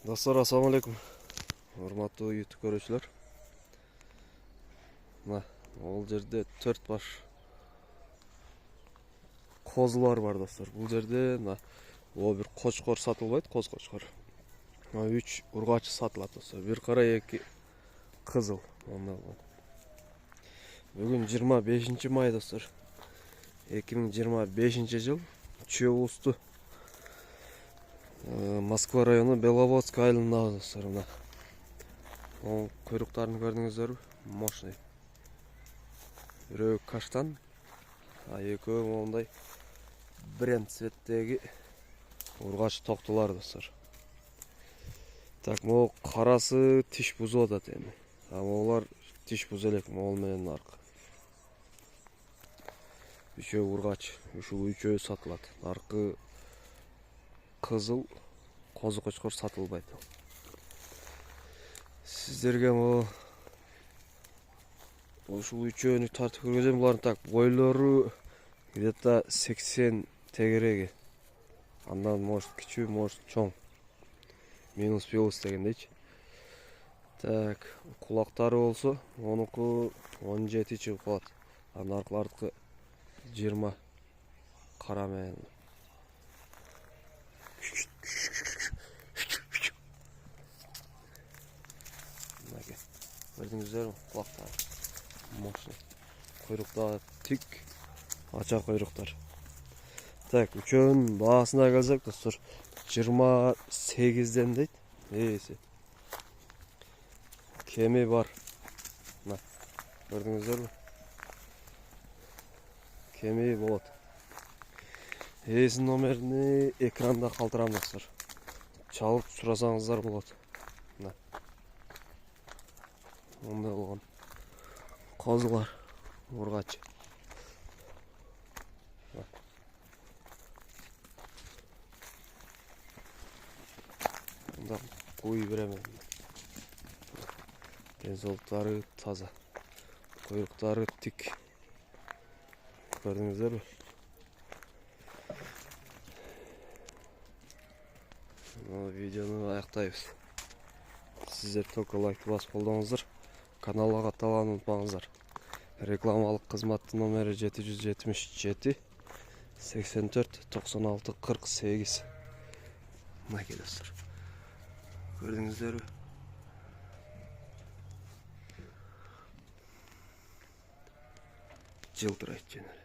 Dostlar, assalamu alaikum. Hurmatlı YouTube görüşler. Ол жерде 4 баш козулар бар достар. Бұл жерде bir қошқор сатылбайды, қоз қошқор. 3 ургачы сатылады достар. Bir қара, 2 қызыл. Бүгін 25 май достар. 2025 жыл. Чебусты. Москва районы Беловодск айылындағы достар. Ол құйрықтарын көрдіңіздер, мощный. Біреу каштан, екеуі ондай бренд цветтегі ургач тоқтылар достар. Так, ол қарасы тиш бұзу атат еме. Олар тиш бұз елек, ол менен арқы. Үшеу ургач, үшеу сатылады. Арқы қызыл, қозы қошқор сатылбайды. Сіздерге ушул үчөөнү тартып көргөзөм. Булардын так бойлору где-то 80 тегереги. Андан может кичүү, может чоң. Минус дегендейчи. Так, кулактары болсо, онуку 17 чыгып калат. Андан аркылардыкы 20 кара менен. Көрдүңүздөр, кулактары мощный. Құйрықтары тик, ача құйрықтар. Так, үчөөнүн баасына келсек достор, 28ден дейт. Ээси. Кеми бар. Көрдүңүздөрбү? Кеми болот. Ээсинин номерини экранда калтырам достор. Чалып сурасаңыздар болот. Ондай болгон козулар, ургач. Мында куй берем. Денсаулыктары таза. Құйрықтары тик. Көрдүңүздөрбү? Видеону аяктайбыз. Сиздер только лайкты басып колдоңуздар. Каналга катталганды унутпаңыздар. Рекламалык кызматтын номери 777 84 96 48. Мынакей достор. Көрдүңүздөрбү? Жылтырайт жөнөкөй.